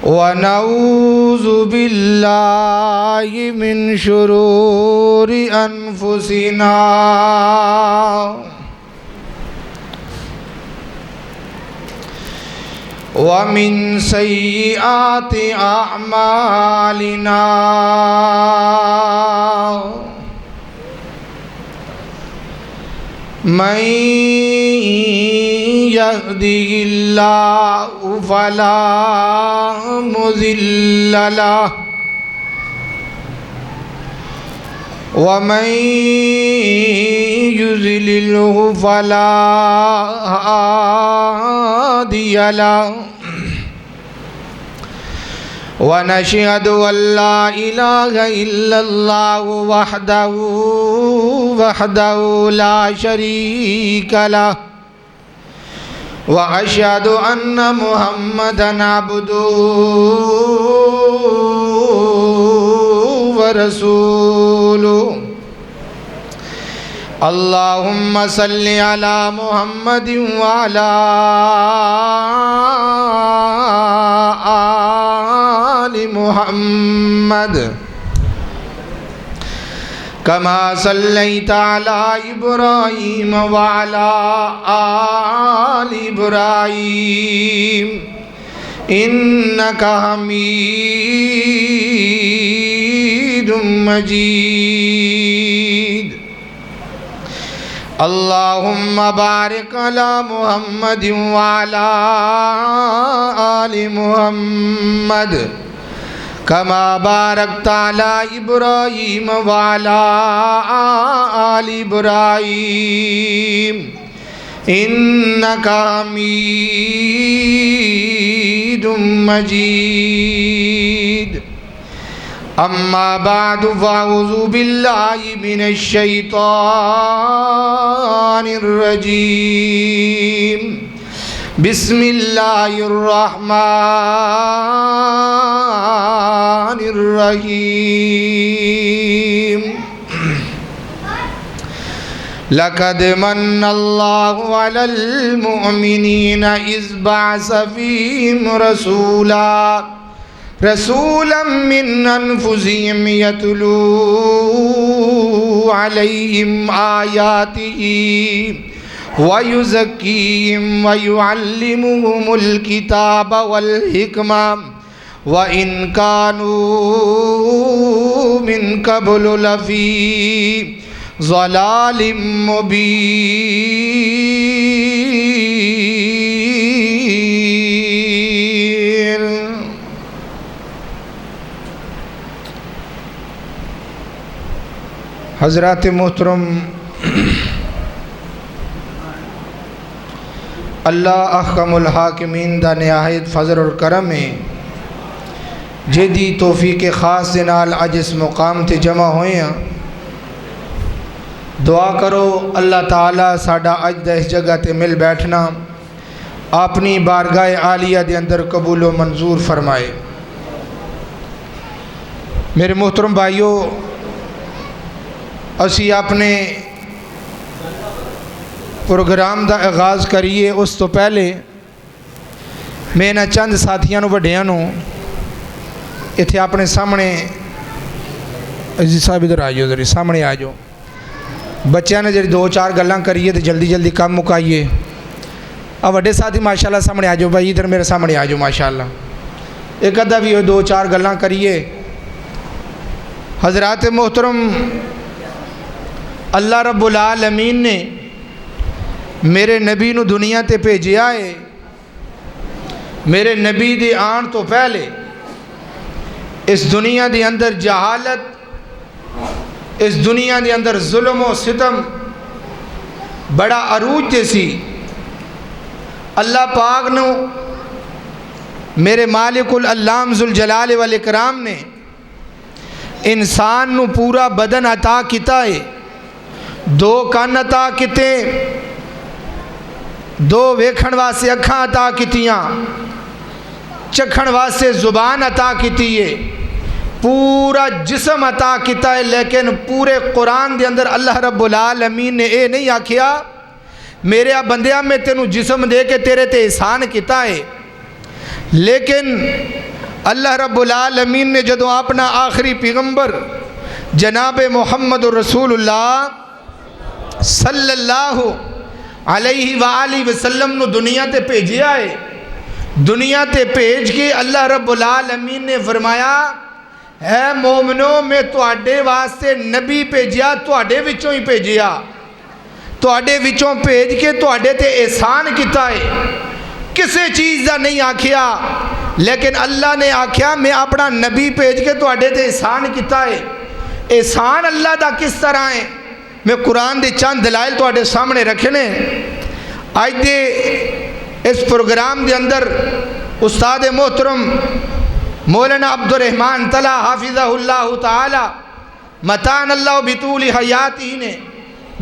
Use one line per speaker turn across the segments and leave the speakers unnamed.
ونعوذ باللہ من شرور انفسنا ومن سیئات اعمالنا من يهده الله فلا مضل له ومن يضلله فلا هادي له ونشهد أن لا إله إلا الله وحده لا شريك له وأشهد أن محمدًا عبده ورسوله اللهم صل على محمد وعلى آل محمد كما صليت على إبراهيم وعلى آل إبراهيم إنك حميد مجيد اللهم بارك على محمد وعلى آل محمد كما باركت على إبراهيم وعلى آل إبراهيم إنك حميد مجيد أما بعد فأعوذ بالله من الشيطان الرجيم بسم الله الرحمن الرحيم لقد من الله على المؤمنين إذ بعث فيهم رسولا من أنفسهم يتلو عليهم آياته ويزكيهم ويعلمهم الكتاب والحكمة وإن كانوا من قبل لفي ضلال مبين حضرات محترم، اللہ احکم الحاکمین دا نہایت فضل اور کرم ہے جدی توفیق خاص دے نال اج اس مقام تے جمع ہوئے ہیں۔ دعا کرو اللہ تعالیٰ ساڈا اج دا اس جگہ تے مل بیٹھنا اپنی بارگاہ عالیہ دے اندر قبول و منظور فرمائے۔ میرے محترم بھائیو، اسی اپنے پروگرام دا آغاز کریے اس تو پہلے میں نہ چند ساتھیاں نو وڈیاں نو اتھے اپنے سامنے عزیز صاحب ادھر آجو، ادھر سامنے آجو، بچیاں نے جڑی دو چار گلاں کریے تو جلدی جلدی کام مکائیے۔ اب وڈے ساتھی ماشاءاللہ سامنے آجو، بھائی ادھر میرے سامنے آجو ماشاءاللہ، ایک ادھا بھی دو چار گلاں کریے۔ حضرات محترم، اللہ رب العالمین نے میرے نبی نو دنیا تے بھیجیا ہے۔ میرے نبی دے آن تو پہلے اس دنیا دے اندر جہالت، اس دنیا دے اندر ظلم و ستم بڑا عروج تے سی۔ اللہ پاک نو میرے مالک العلام ذوالجلال والاکرام نے انسان نو پورا بدن عطا کیتا ہے، دو کان عطا کیتے، دو ویکھن واسطے اکھاں عطا کیتیاں، چکھن واسطے زبان عطا کیتی ہے، پورا جسم عطا کیتا ہے۔ لیکن پورے قرآن دے اندر اللہ رب العالمین نے اے نہیں آکھیا میرے بندیاں میں تینوں جسم دے کے تیرے تے احسان کیتا ہے، لیکن اللہ رب العالمین نے جدوں اپنا آخری پیغمبر جناب محمد رسول اللہ صلی اللہ علیہ وآلہ وسلم نو دنیا تے بھیجیا ہے، دنیا تے بھیج کے اللہ رب العالمین نے فرمایا اے مومنو میں تواڈے واسطے نبی بھیجیا، تواڈے وچوں ہی بھیجیا، تواڈے وچوں بھیج کے تواڈے تے احسان کیتا ہے، کسے چیز دا نہیں آکھیا، لیکن اللہ نے آکھیا میں اپنا نبی بھیج کے تواڈے تے احسان کیتا ہے۔ احسان اللہ دا کس طرح ہے؟ میں قرآن دے چند دلائل تواڈے سامنے رکھنے۔ آج دے اس پروگرام دے اندر استاد محترم مولانا عبد الرحمن طلحہ حافظہ اللہ تعالی متان اللہ بطول حیاتی نے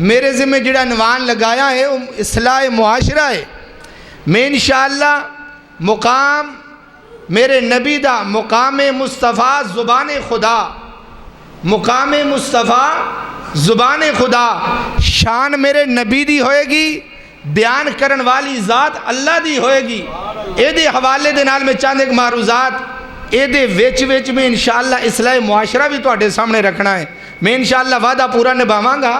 میرے ذمہ جڑا عنوان لگایا ہے وہ اصلاح معاشرہ ہے۔ میں انشاءاللہ مقام میرے نبی دا مقام مصطفیٰ زبان خدا، مقام مصطفیٰ زبان خدا، شان میرے نبی دی ہوئے گی، بیان کرن والی ذات اللہ دی ہوئے گی۔ اے دے حوالے دے نال میں چاند ایک معروضات اے دے ویچ ویچ میں انشاءاللہ اصلاح معاشرہ بھی تواڈے سامنے رکھنا ہے۔ میں انشاءاللہ وعدہ پورا نبھاواں گا،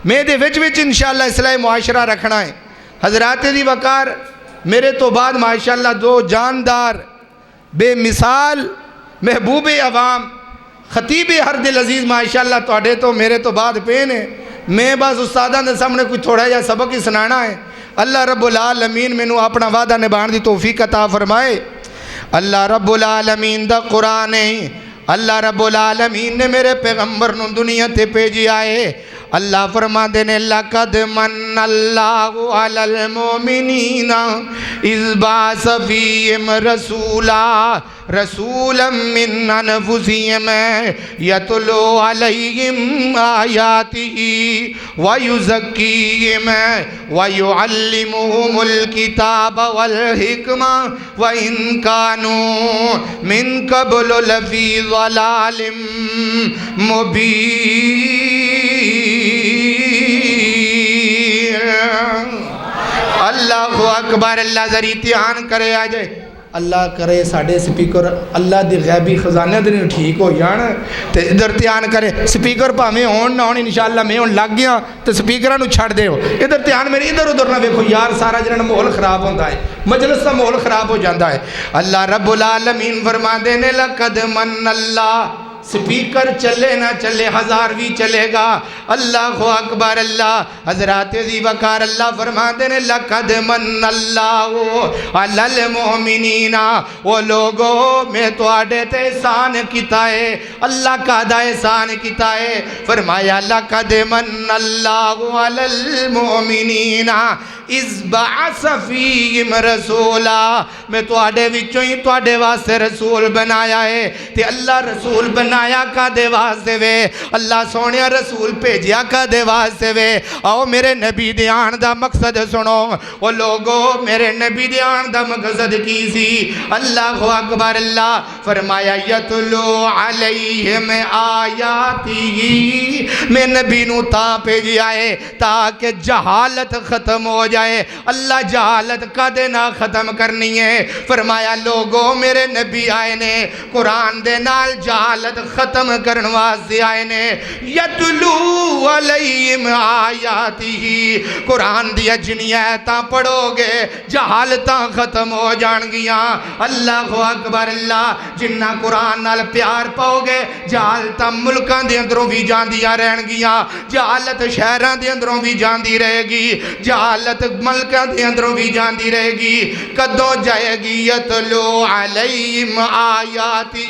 میں دے ویچ ویچ انشاءاللہ اصلاح معاشرہ رکھنا ہے۔ حضرات دی وقار میرے تو بعد ماشاءاللہ دو جاندار بے مثال محبوب عوام خطیب ہر دل عزیز ماشاءاللہ تواڈے تو میرے تو بعد پین ہے۔ میں بس استاداں دے سامنے کوئی تھوڑا جا سبق ہی سنانا ہے۔ اللہ رب العالمین میں نو اپنا وعدہ نبھان دی توفیق عطا فرمائے۔ اللہ رب العالمین دا قرآن ہے، اللہ رب العالمین نے میرے پیغمبر نو دنیا تے بھیجی آئے۔ اللہ فرما دینے لَقَدْ مَنَّ اللَّهُ عَلَى الْمُؤْمِنِينَ إِذْ بَعَثَ فِيهِمْ رَسُولًا مِّنْ أَنفُسِهِمْ يَتْلُو عَلَيْهِمْ آيَاتِهِ وَيُزَكِّيهِمْ وَيُعَلِّمُهُمُ الْكِتَابَ وَالْحِكْمَةَ وَإِنْ كَانُوا مِنْ قَبْلُ لَفِي ضَلَالٍ مُبِينٍ۔ اللہ اکبر، اللہ ذری تیان کرے آجے، اللہ کرے ساڑھے سپیکر اللہ دی غیبی خزانے دن ٹھیک ہو جانا تے ادھر تیان کرے سپیکر پا میں ہون نہ ہون انشاءاللہ میں ہون لگ گیا تے سپیکرانو چھڑ دے ہو ادھر تیان میرے ادھر ادھر نہ دیکھو یار، سارا جنہاں محول خراب ہوندہ ہے، مجلس کا محول خراب ہو جاندہ ہے۔ اللہ رب العالمین فرما دینے لَقَدْ مَنَّ اللَّهُ، سپیکر چلے نہ چلے، ہزار بھی چلے گا، اللہ اکبر اللہ۔ حضرات دی وقار اللہ فرما دینے لَقَدْ مَنَّ اللَّهُ عَلَى الْمُؤْمِنِينَ، وہ لوگوں میں تو آڈے تے احسان کیتا ہے، اللہ کا دا احسان کیتا ہے۔ فرمایا لَقَدْ مَنَّ اللَّهُ عَلَى الْمُؤْمِنِينَ اِذْ بَعَثَ فِيهِمْ رَسُولًا، میں تو آڈے وچوں ہی تو آڈے واسطے رسول بنایا ہے۔ تے اللہ رسول بنایا کا دے واسطے وے، اللہ سونیا رسول بھیجیا کا دے واسطے وے۔ آؤ میرے نبی دے آن دا مقصد سنو، وہ لوگوں میرے نبی دے آن دا مقصد کی سی۔ اللہ اکبر اللہ فرمایا یتلو علیہم آیاتی، میں نبی نو تا بھیجی آئے تاکہ جہالت ختم ہو جائے۔ اللہ جہالت کا دینا ختم کرنی ہے۔ فرمایا لوگوں میرے نبی آئے نے قرآن دے نال جہالت ختم کرن واسطے آئے نے۔ یتلو علیہم آیاتی، قرآن دیا جنی آیتاں پڑھو گے جہالتاں ختم ہو جان گیاں۔ اللہ اکبر اللہ، جنہ قرآن نال پیار پاؤ گے جہالتاں ملکاں دے اندروں بھی جاندیاں رہن گیاں، جہالت شہراں دے اندروں بھی جاندی رہے گی، جہالت ملکاں دے اندروں بھی جاندی رہے گی۔ کدوں جائے گی یتلو علیہم آیاتی،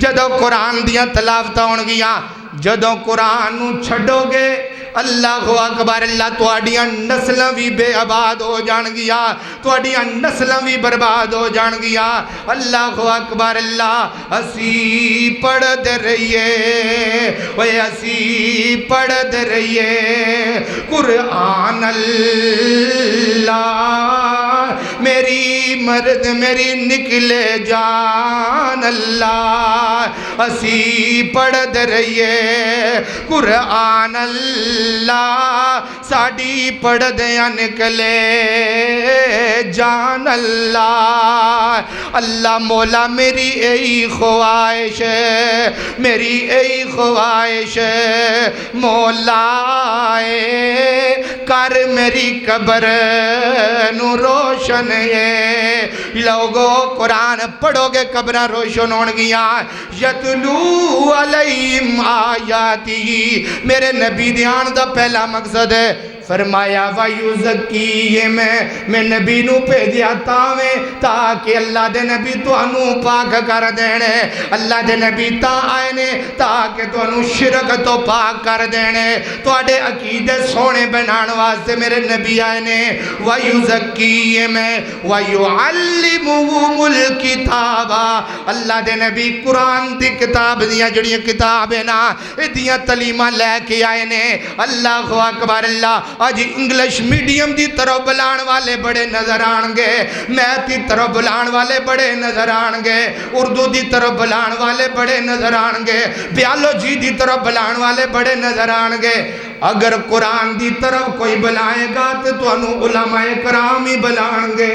جدو قرآن دیاں تلاوتاں ہون گیاں، جدو قرآن نو چھڑو گے اللہ اکبر اللہ، تواڈیاں نسلاں بھی بے آباد ہو جان گیا، تواڈیاں نسلاں بھی برباد ہو جان گیا۔ اللہ اکبر اللہ، اسی پڑھ دے رہیے، وے اسی پڑھ دے رہیے قرآن اللہ، میری مرد میری نکلے جان اللہ، اسی پڑھ دے رہیے قرآن اللہ۔ اللہ ساڑی پڑھ دیا نکلے جان اللہ اللہ مولا میری ای خواہش ہے میری ای خواہش ہے مولا کر میری قبر نو روشن ہے لوگو قرآن پڑھو گے قبرہ روشن ہون گیا یتلو علیہم آیاتی میرے نبی دیان دا پہلا مقصد ہے فرمایا وَيُزَكِّي میں نبی نو بھیجیا تاویں تاکہ اللہ دے نبی تو انو پاک کر دینے اللہ دے نبی تا آئے نے تاکہ تو انو شرک تو پاک کر دینے تو اڈے عقیدے سونے بنان واسطے میرے نبی آئے نے وَيُزَكِّي میں وَيُعَلِّمُهُمُ الْكِتَابَ اللہ دے نبی قرآن دی کتاب دیا جڑی کتاب ہے نا ادیاں تعلیمہ لے کے آئے نے اللہ اکبر اللہ آج انگلش میڈیم دی طرف بلان والے بڑے نظر آنگے میتھ دی طرف بلان والے بڑے نظر آنگے اردو دی طرف بلان والے بڑے نظر آنگے بیالوجی دی طرف بلان والے بڑے نظر آنگے اگر قرآن دی طرف کوئی بلائے گا تو انہوں علماء کرام ہی بلانگے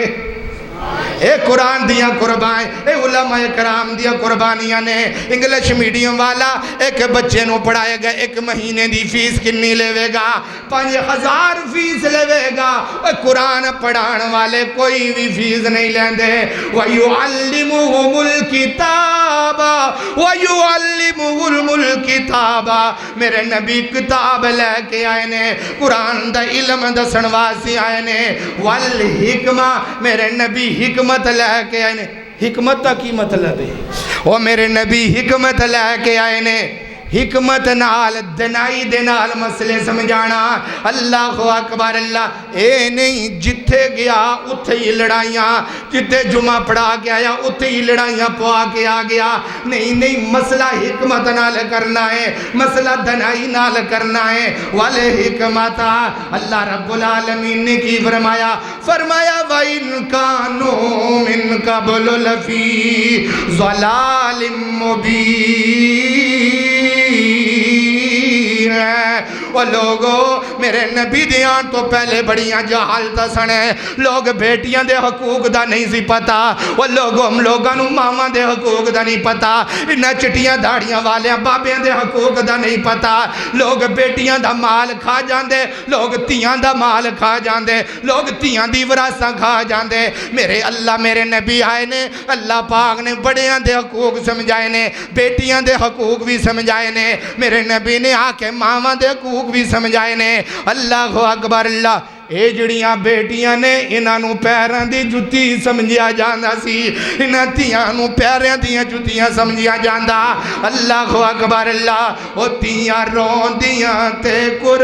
اے قرآن دیا قربائیں اے علماء کرام دیا قربانیاں نے انگلش میڈیم والا ایک بچے نو پڑھائے گا ایک مہینے دی فیس کنی لے گا 5,000 فیس لے گا قرآن پڑھان والے کوئی بھی فیس نہیں لیں دے وَيُعَلِّمُهُمُ الْكِتَابَ وَيُعَلِّمُهُمُ الْكِتَابَ میرے نبی کتاب لے کے آئے نے قرآن دا علم دا سنواسی آئے نے والحکمہ میرے نبی حکمت لے کے آئے نے حکمت تا کی مطلب ہے وہ میرے نبی حکمت لے کے آئے نے حکمت نال دنائی دنال مسئلے سمجھانا اللہ اکبر اللہ اے نہیں جتھے گیا اتھے ہی لڑائیاں جتھے جمعہ پڑھا کے آیا اتھے ہی لڑائیاں پوا کے آ گیا نہیں مسئلہ حکمت نال کرنا ہے مسئلہ دنائی نال کرنا ہے والے حکمت اللہ رب العالمین نے کی فرمایا وَإِن كَانُوا مِن قَبْلُ لَفِي ضَلَالٍ مُبِينٍ وہ لوگوں میرے نبی دیان تو پہلے بڑیاں جہالتا سنے لوگ بیٹیاں دے حقوق دا نہیں سی پتا وہ لوگوں ہم لوگاں نو ماما دے حقوق دا نہیں پتا انہا چٹیاں داڑیاں والیاں بابیاں دے حقوق دا نہیں پتا لوگ بیٹیاں دا مال کھا جاندے لوگ تیاں دا مال کھا جاندے لوگ تیاں دی وراثہ کھا جاندے میرے اللہ میرے نبی آئے نے اللہ پاک نے بڑیاں دے حقوق سمجھائے نے بیٹیاں دے حقوق بھی سمجھائے نے میرے نبی نے آ کے ماما دے حقوق بھی سمجھائے نے اللہ اکبر اللہ اے جڑیاں بیٹیاں نے انہاں نو پیران دی جتی سمجھیا جاندہ سی انہاں تیاں نو پیران دیاں جتیاں سمجھیا جاندہ اللہ اکبر اللہ او تیاں رون دیاں تے کر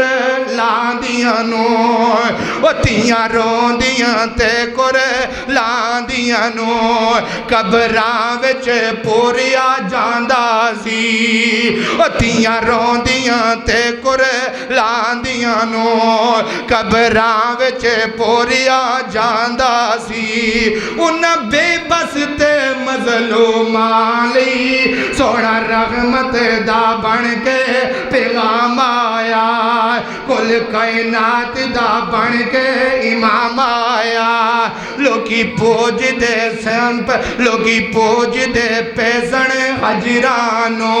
لان دیاں نو او تیاں رون دیاں تے کر لان دیاں نو قبران وچ پوریا جاندہ سی او تیاں رون دیاں تے کر لان دیاں نو قبران وچ پوریا جاندہ سی ان بے بس تے مظلومان لی سونا رحمت دا بن کے پیغام آیا کل کائنات دا بن کے امام آیا لوگی پوج دے سنپ لوگی پوج دے پیسن حجرانو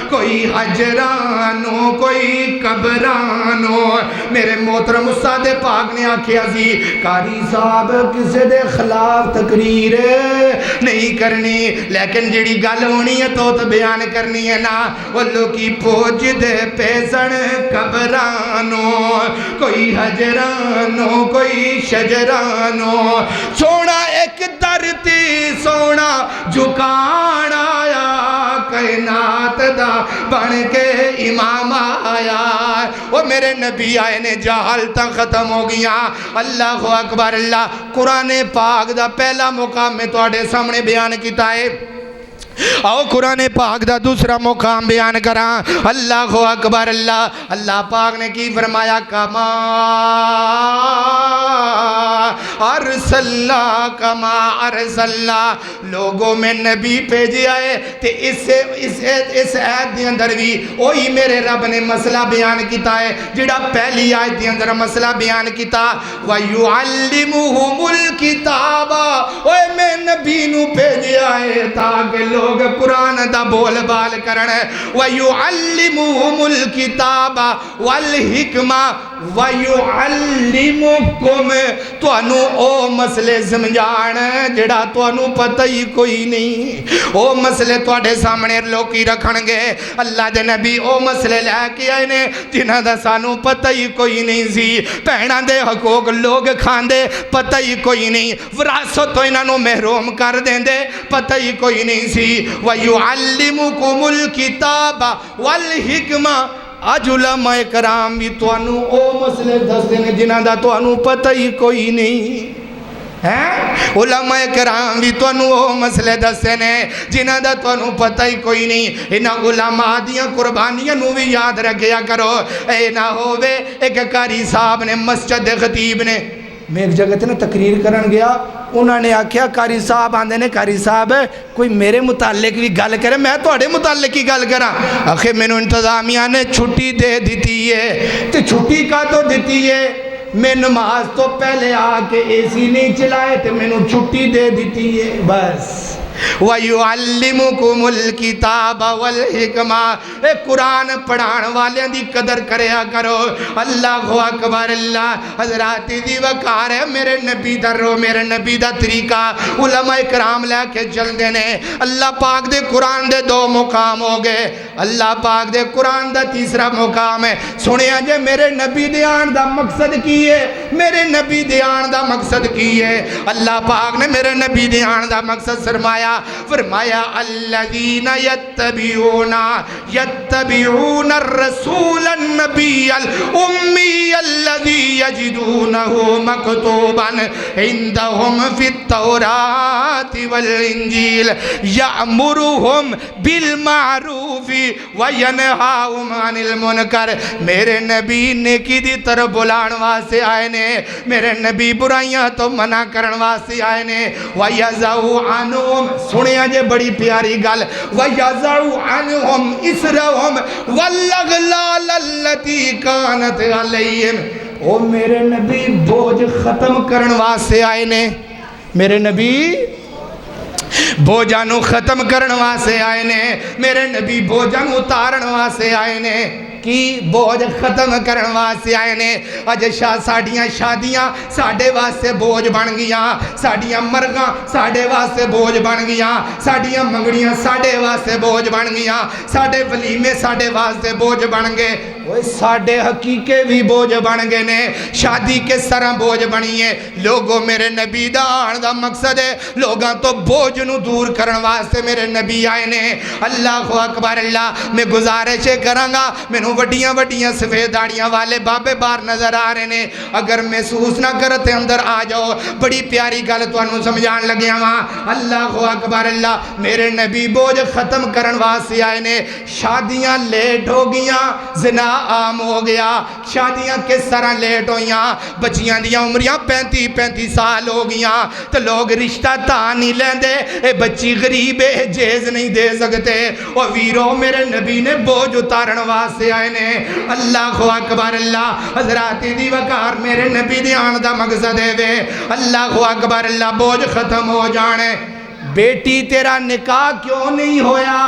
کوئی حجرانو کوئی قبرانو میرے محترم استاد پاک نے آکھیا سی قاری صاحب کسے دے خلاف تقریر نہیں کرنی لیکن جڑی گل ہونی ہے تو بیان کرنی ہے نا وہ لوگی پوج دے پیسن قبرانو کوئی حجرانو کوئی شجرانو سونا ایک درتی سونا جھکان آیا کائنات دا بن کے امام آیا وہ میرے نبی آئے نے جہالتاں ختم ہو گیا اللہ اکبر اللہ قرآن پاک دا پہلا مقام میں توڑے سامنے بیان کیتا ہے آؤ قرآن پاک دا دوسرا مقام بیان کران اللہ اکبر اللہ اللہ پاک نے کی فرمایا کما ارسلنا کما ارسلنا لوگوں میں نبی بھیجے آئے تے اس آیت دے اندر بھی وہی میرے رب نے مسئلہ بیان کیتا ہے جڑا پہلی آیت دے اندر مسئلہ بیان کیتا وَيُعَلِّمُهُمُ الْكِتَابَ اوے میں نبی نو بھیجے آئے تاکہ لوگ قرآن دا بول بال کرن وَيُعَلِّمُهُمُ الْكِتَابَ وَالْحِكْمَةَ وَيُعَلِّمُكُمْ توانو او مسئلے سمجھان جڑا توانو پتہ ہی کوئی نہیں او مسئلے توڑے سامنے لوکی رکھن گے اللہ دے نبی او مسئلے لے کے آئے نے جنہ دا سانو پتہ ہی کوئی نہیں سی پہنا دے حقوق لوگ کھان دے پتہ ہی کوئی نہیں وراثت تو انہوں محروم کر دیں دے پتہ ہی کوئی نہیں سی وَيُعَلِّمُكُمُ الْكِتَابَ وَالْحِكْمَةَ آج علماء کرام بھی توانو او مسئلے دستے نے جنہ دا توانو پتہ ہی کوئی نہیں علماء کرام بھی توانو او مسئلے دستے نے جنہ دا توانو پتہ ہی کوئی نہیں انہا علماء دیاں قربانیاں نو بھی یاد رکھیا کرو اے نہ ہووے ایک قاری صاحب نے مسجد خطیب نے میں ایک جگہ تے نا تقریر کرن گیا انہوں نے آکھیا قاری صاحب آندے نے قاری صاحب کوئی میرے متعلق بھی گل کرے میں توڑے متعلق کی گل کرا آخر میں نے انتظامیہ نے چھٹی دے دیتی ہے تو چھٹی کا تو دیتی ہے میں نماز تو پہلے آکے اے سی نہیں چلائے تو میں نے چھٹی دے دیتی ہے بس وَيُعَلِّمُكُمُ الْكِتَابَ وَالْحِكْمَةَ اے قرآن پڑھان والے دی قدر کریا کرو اللہ اکبر اللہ حضرات دی وقار ہے میرے نبی دا رو میرے نبی دا طریقہ علماء کرام لے کے چل دینے اللہ پاک دے قرآن دے 2 مقام ہو گئے اللہ پاک دے قرآن دا تیسرا مقام ہے سنیا جے میرے نبی دے آن دا مقصد کی ہے میرے نبی دے آن دا مقصد کی ہے اللہ پاک نے میرے نبی دے آن دا مقصد فرمایا الذین یتبعون الرسول النبی الامی الذی یجدونہ مکتوبا عندہم فی التوراۃ والانجیل یأمرہم بالمعروف وینہاہم عن المنکر میرے نبی نیکی دی طرف بلان واسے آئے نے میرے نبی برائیاں تو منع کرن واسے آئے نے ویزعو عنہم سنیا جے بڑی پیاری گل وَيَزَعُ عَنْهُمْ إِسْرَهُمْ وَالْأَغْلَالَ الَّتِي كَانَتْ عَلَيْهِمْ او میرے نبی بوجھ ختم کرن واسے آئے نے میرے نبی بوجھانو ختم کرن واسے آئے نے میرے نبی بوجھانو اتارن واسے آئے نے کی بوجھ ختم کرن واسے آئے نے اج ساڑیاں شادیاں ساڑے واسے بوجھ بن گیاں ساڑیاں مرگاں ساڑے واسے بوجھ بن گیاں ساڑیاں منگڑیاں ساڑے واسے بوجھ بن گیاں ساڑے ولیمے ساڑے واسے بوجھ بن گے ساڑے حقیقے بھی بوجھ بن گے نے شادی کے سرہ بوجھ بنی ہے لوگوں میرے نبی دا آن دا مقصد ہے لوگاں تو بوجھ نو دور کرن واسے میرے نبی آئے نے اللہ اکبر اللہ میں گزارشے کرانگا میں وڈیاں وڈیاں سفید داڑیاں والے بابے بار نظر آ رہے نے اگر محسوس نہ کرتے اندر آ جاؤ بڑی پیاری گل تانوں سمجھان لگیا وہاں اللہ اکبر اللہ میرے نبی بوجھ ختم کرن واسے آئے نے شادیاں لیٹ ہو گیاں زنا عام ہو گیا شادیاں کس طرح لیٹ ہویاں بچیاں دیاں عمریاں 35 سال ہو گیاں تو لوگ رشتہ تا نہیں لیندے اے بچی غریب ہے جیز نہیں دے سکتے اور ویرو میرے نبی نے بوجھ اتارن واسے آئے نے اللہ اکبر اللہ حضرات دی وقار میرے نبی دی آن دا مقصد ہے وے اللہ اکبر اللہ بوجھ ختم ہو جانے بیٹی تیرا نکاح کیوں نہیں ہویا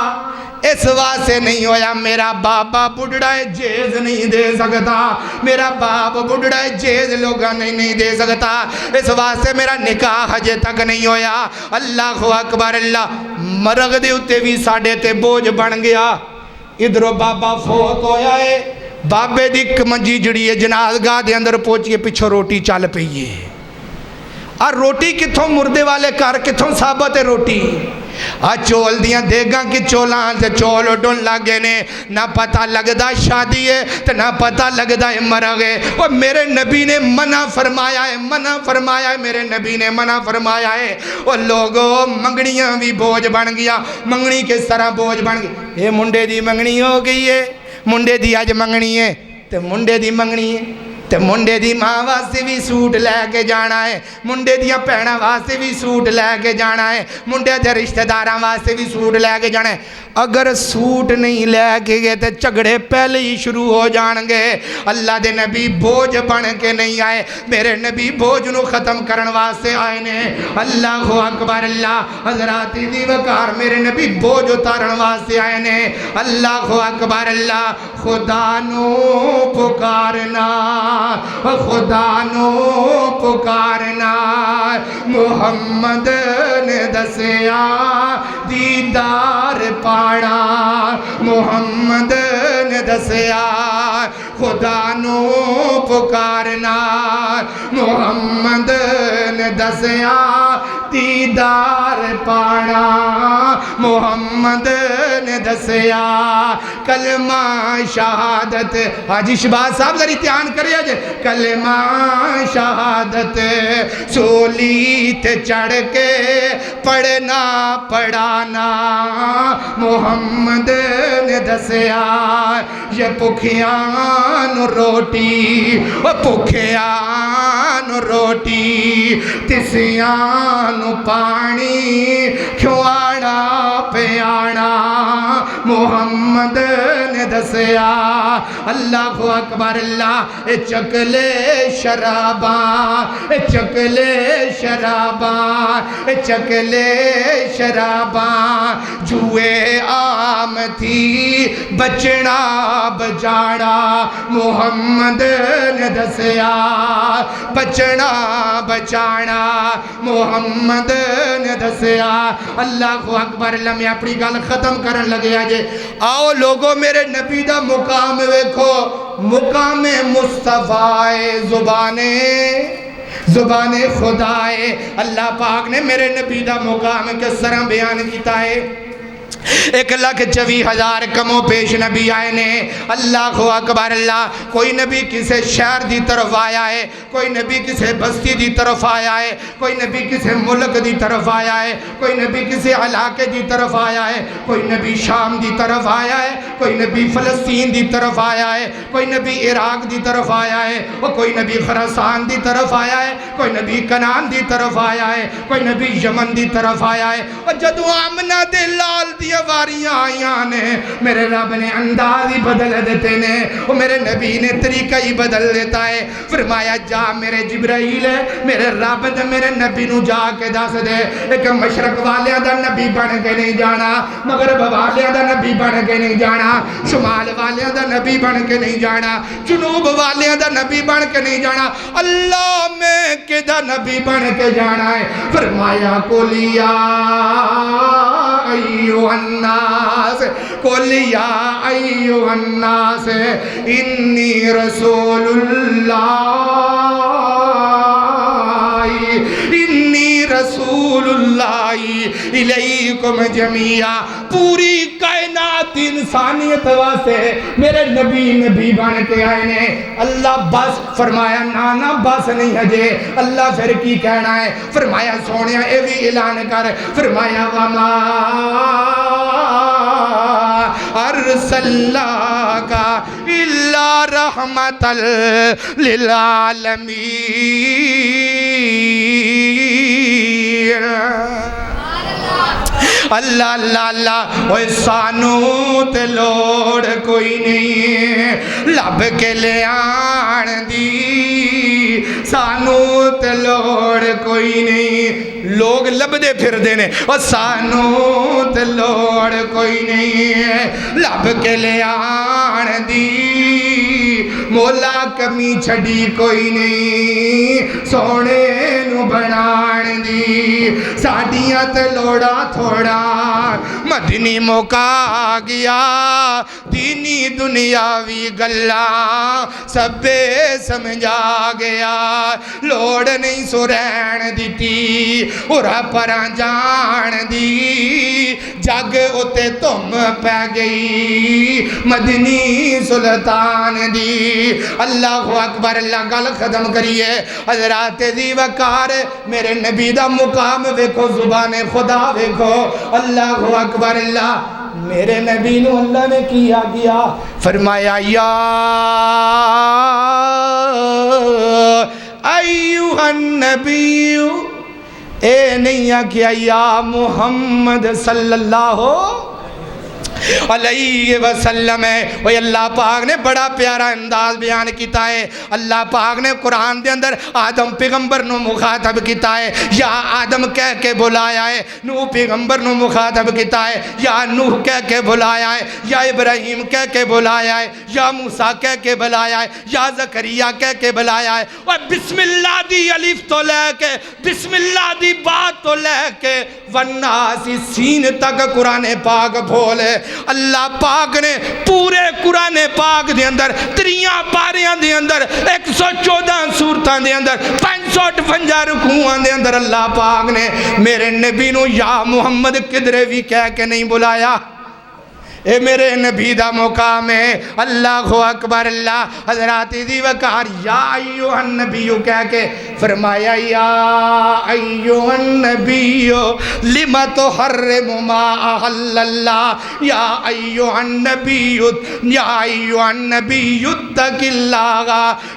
اس واسے نہیں ہویا میرا بابا بڑھڑا ہے جیز نہیں دے سکتا میرا باپ بڑھڑا ہے جیز لوگا نہیں دے سکتا اس واسے میرا نکاح حجے تک نہیں ہویا اللہ اکبر اللہ مرغ دے اتے بھی ساڑھے تے بوجھ بن گیا ادھرو بابا فوت ہویا ہے بابے دی منجی جڑی ہے جنازگاہ دے اندر پہنچیے پیچھو روٹی چل پئیے اور روٹی کتھوں مردے والے کار کتھوں ثابت ہے روٹی چول دیاں دیگاں کی چولان سے چول اڈن لگے نے نہ پتہ لگدا شادی ہے تو نہ پتہ لگدا ہے مرغ ہے اور میرے نبی نے منع فرمایا ہے میرے نبی نے منع فرمایا ہے اور لوگوں منگنیاں بھی بوجھ بن گیا منگنی کس طرح بوجھ بن گئی یہ منڈے دی منگنی ہو گئی ہے منڈے دی آج منگنی ہے تے منڈے دی منگنی ہے تے منڈے دی ماں واسطے بھی سوٹ لے کے جانا ہے، منڈے دیاں بھیناں واسطے بھی سوٹ لے کے جانا ہے، منڈے دے رشتہ داراں واسطے بھی سوٹ لے کے جانا ہے۔ اگر سوٹ نہیں لے کے گئے تے جھگڑے پہلے ہی شروع ہو جان گے۔ اللہ دے نبی بوجھ بن کے نہیں آئے، میرے نبی بوجھ نو ختم کرن واسطے آئے نے۔ اللہ اکبر اللہ، حضرات دی وقار میرے نبی بوجھ اتارن واسطے آئے نے۔ اللہ اکبر اللہ، خدا نو پکارنا، خدا نو پکارنا، محمد نے دسیا دیدار پاڑا، محمد نے دسیا خدا نو پکارنا، محمد نے دسیا دیدار پاڑا، محمد نے دسیا کلمہ شہادت۔ حاجی شہباز صاحب ذرا دھیان کریے جے، کلمہ شہادت سولی تے چڑھ کے پڑھنا پڑھانا، محمد نے دسیا یہ بھکھیاں نو روٹی، بھکھیاں نو روٹی، تسیاں نو پانی کھوانا پیانا، محمد نے دسیا۔ اللہ اکبر اللہ، اے چکلے شراباں، اے چکلے شراباں، اے چکلے شراباں، جوئے عام تھی بچنا بچانا، محمد نے دسیا بچنا بچانا، محمد نے دسیا۔ اللہ اکبر اللہ، میں اپنی گل ختم کرن لگے آجے۔ آؤ لوگوں میرے نبی دا مقام ویکھو، مقام مصطفیٰ زبان خدا ہے۔ اللہ پاک نے میرے نبی دا مقام کس طرح بیان کیتا ہے۔ 1,24,000 کموں پیش نبی آئے نے۔ اللہ اکبر اللہ، کوئی نبی کسے شہر دی طرف آیا ہے، کوئی نبی کسے بستی دی طرف آیا ہے، کوئی نبی کسے ملک دی طرف آیا ہے، کوئی نبی کسے علاقے دی طرف آیا ہے، کوئی نبی شام دی طرف آیا ہے، کوئی نبی فلسطین دی طرف آیا ہے، کوئی نبی عراق دی طرف آیا ہے، اور کوئی نبی خراسان دی طرف آیا ہے، کوئی نبی کنان دی طرف آیا ہے، کوئی نبی یمن دی طرف آیا ہے۔ اور جدو آمنہ دے لال دی واریاں آیاں نے، میرے رب نے انداز ہی بدل دیتے نے، اور میرے نبی نے طریقہ ہی بدل دیتا ہے۔ فرمایا جا میرے جبرائیل ہے، میرے رب دے میرے نبی نو جا کے دس دے، ایک مشرق والیاں دا نبی بن کے نہیں جانا، مغرب والیاں دا نبی بن کے نہیں جانا، شمال والیاں دا نبی بن کے نہیں جانا، جنوب والیاں دا نبی بن کے نہیں جانا، اللہ میں کے دا نبی بن کے جانا ہے۔ فرمایا کولیا ایوہ الناس، قل یا ایوہ الناس انی رسول اللہ، انی رسول اللہ الیکم جمیعا۔ پوری کائنات انسانیت واسے میرے نبی بن کے آئے نے۔ اللہ بس فرمایا نانا بس نہیں ہجے، اللہ پھر کی کہنا ہے؟ فرمایا سونیا اے بھی اعلان کر، فرمایا وما ارسلناک الا رحمتا للعالمین۔ اللہ اللہ اللہ، اوہ سانو تے لوڑ کوئی نہیں لب کے لے آن دی، سانو تے لوڑ کوئی نہیں۔ لوگ لب دے پھر دینے، اور سانو تے لوڑ کوئی نہیں لب کے لے آن دی، مولا کمی چھڑی کوئی نہیں سونے نو بنان دی، ساڑیاں تے لوڑا تھوڑا مدنی موقع گیا، دینی دنیاوی گلہ سبے سمجھا گیا، لوڑ نہیں سو رہن دیتی اورا پران جان دی، جگ اتے تم پہ گئی مدنی سلطان دی۔ اللہ اکبر اللہ، گل ختم کریے حضرات دی وقار میرے نبی دا مقام ویکھو، زبان خدا ویکھو۔ اللہ اکبر اللہ، میرے نبی نو اللہ نے کیا فرمایا یا ایھا النبی، اے نہیں آکھیا یا محمد صلی اللہ علیہ وسلم ہے۔ وہ اللہ پاک نے بڑا پیارا انداز بیان کیتا ہے۔ اللہ پاک نے قرآن دے اندر آدم پیغمبر نو مخاطب کیتا ہے، یا آدم کہہ کے بلایا ہے، نوح پیغمبر نو مخاطب کیتا ہے، یا نوح کہہ کے بلایا ہے، یا ابراہیم کہہ کے بلایا ہے، یا موسیٰ کہہ کے بلایا ہے، یا زکریا کہہ کے بلایا ہے۔ اور بسم اللہ دی الف تو لے کے، بسم اللہ دی بات تو لے کے والناسی سین تک قرآن پاک بھولے۔ اللہ پاک نے پورے قرآن پاک دے اندر 3 پاریاں دے اندر 114 سورتان دے اندر 558 رکوعاں دے اندر اللہ پاک نے میرے نبی نو یا محمد کدرے بھی کہہ کے نہیں بلایا۔ اے میرے نبی دا مقام ہے۔ اللہ اکبر اللہ۔ حضرات دی وقار یا ایھا النبی کہہ کے فرمایا یا ایھا النبی لم تحرم ما احل اللہ، یا ایھا النبی یا ایھا النبی اتق اللہ،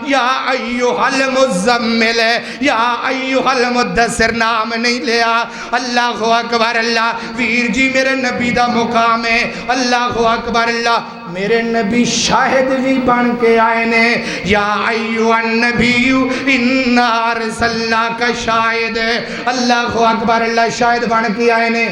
یا ایھا المزمل، یا ایھا المدثر نام نہیں لیا۔ اللہ اکبر اللہ۔ ویر جی میرے نبی دا مقام ہے۔ اللہ اکبر اللہ۔ میرے نبی شاہد بھی بن کے آئے نے، یا ایھا النبی انا ارسلناک شاہد۔ اللہ اکبر اللہ۔ شاہد بن کے آئے نے۔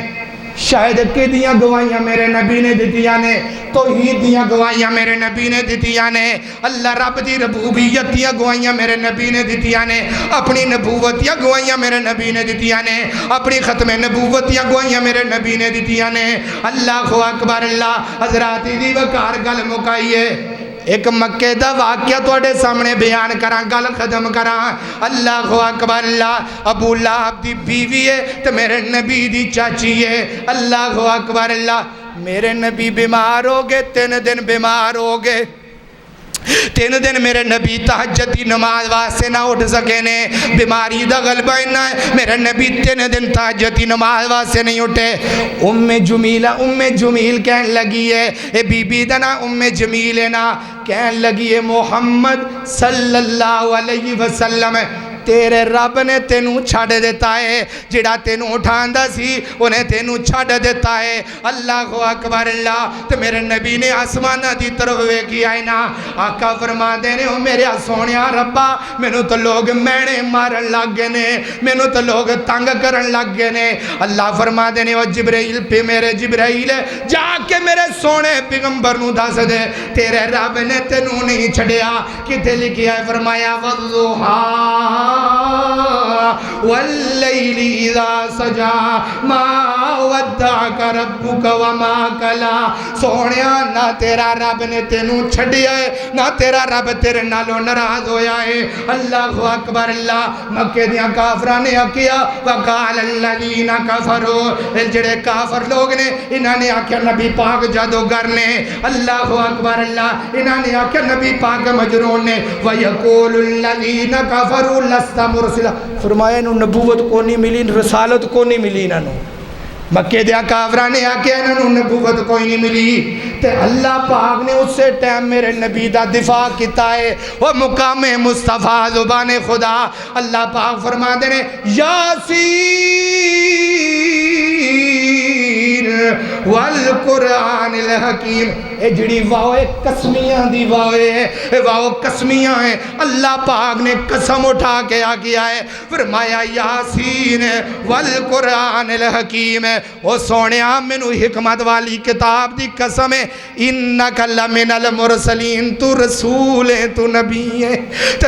شاہد کے دیاں گوائیاں میرے نبی نے دتیاں نے، توحید دیاں گوائیاں میرے نبی نے دتیاں نے، اللہ رب دی ربوبیت دیاں گوائیاں میرے نبی نے دتیاں نے، اپنی نبوت دیاں گوائیاں میرے نبی نے دتیاں نے، اپنی ختم نبوت دیاں گوائیاں میرے نبی نے دتیاں نے۔ اللہ اکبر اللہ۔ حضرات دی وقار گل مکائیے۔ ایک مکے دا واقعہ توڑے سامنے بیان کران، گل ختم کران۔ اللہ اکبر اللہ۔ ابو لہب دی بیوی ہے تو میرے نبی دی چاچی ہے۔ اللہ اکبر اللہ۔ میرے نبی بیمار ہو گئے، 3 دن بیمار ہو گئے۔ 3 دن میرے نبی تہجد دی نماز واسطے نہ اٹھ سکے نے، بیماری دا غلبہ انہا ہے۔ میرے نبی 3 دن تہجد دی نماز واسطے نہیں اٹھے۔ ام جمیل کہن لگی ہے، اے بی بی دا نا ام جمیل ہے نا، کہن لگی ہے محمد صلی اللہ علیہ وسلم تیرے رب نے تینوں چھڑ دیتا ہے، جڑا تینوں اٹھان دا سی انہیں تینوں چھڑ دیتا ہے۔ اللہ اکبر اللہ۔ تو میرے نبی نے آسمانہ دی طرف ویکھی آئے نا، آقا فرما دینے ہو میرے سونیا ربا، مینوں تو لوگ مینے مارن لگ گئے نے، مینوں تو لوگ تنگ کرن لگ گئے نے۔ اللہ فرما دینے ہو جبرائیل پہ میرے جبرائیل جا کے میرے سونے پیغمبر نو دس دے تیرے رب نے تینوں نہیں چھڑیا۔ کتے لکھیا ہے؟ فرمایا والضحیٰ واللیل اذا سجا ما ودعک ربک وما کلا۔ سونیا نہ تیرا رب نے تینوں چھڑیا ہے، نہ تیرا رب تیرے نالوں ناراض ہویا ہے۔ اللہ اکبر اللہ۔ مکے دیاں کافراں نے آکھیا وقال الذین کفروا، جڑے کافر لوگ نے انہاں نے آکھیا نبی پاک جادوگر نے۔ اللہ اکبر اللہ۔ انہاں نے آکھیا نبی پاک مجنون نے۔ وَيَقُولُ الَّذِينَ كَفَرُوا لَسْتَ مُرْسِلًا۔ فرمایا انہوں نبوت کو نہیں ملی، رسالت کو نہیں ملی انہوں۔ مکے دیا کافران نے آکے انہوں نبوت کوئی نہیں ملی۔ تے اللہ پاک نے اس سے ٹائم میرے نبی دا دفاع کیتا ہے، وہ مقام مصطفیٰ زبان خدا۔ اللہ پاک فرما دینے یاسین والقرآن الحکیم۔ اے جڑی واؤے قسمیاں دی واؤے اے واؤ قسمیاں ہیں۔ اللہ پاک نے قسم اٹھا کے آگیا ہے، فرمایا یاسین والقرآن الحکیم۔ او سونیا منو حکمت والی کتاب دی قسم ہے، انکا لمن المرسلین، تو رسول ہے، تو نبی ہے،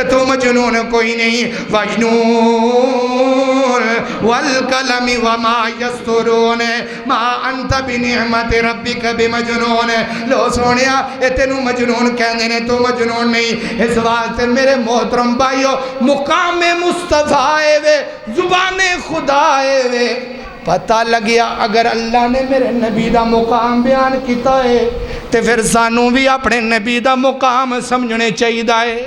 تو مجنون کوئی نہیں۔ وجنون والقلم وما یسترون ما انت بنعمت ربک بمجنون۔ لو سونیا اے تینوں مجنون کہنے نے، تو مجنون نہیں۔ اس واسطے میرے محترم بھائیو مقام مصطفیٰ اے وے، زبان خدا اے وے۔ پتہ لگیا اگر اللہ نے میرے نبی دا مقام بیان کیتا ہے تے پھر سانوں بھی اپنے نبی دا مقام سمجھنے چاہیے ہے،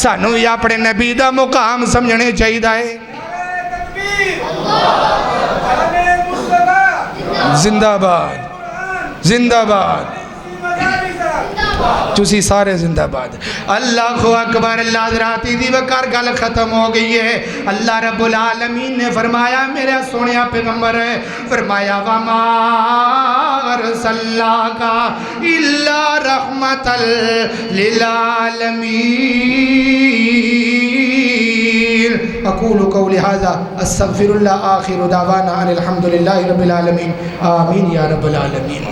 سانوں بھی اپنے نبی دا مقام سمجھنے چاہیے ہے۔ زندہ باد، زندہ باد۔ تسی سارے زندہ باد اللہ اکبر اللہ حضرات دی وقار گل ختم ہو گئی ہے اللہ رب العالمین نے فرمایا میرے سونیا پیغمبر ہے فرمایا وما ارسلناک الا رحمتا للعالمین اقول قولی ھذا استغفر اللہ آخر دعوانا ان الحمد للہ رب العالمین آمین یا رب العالمین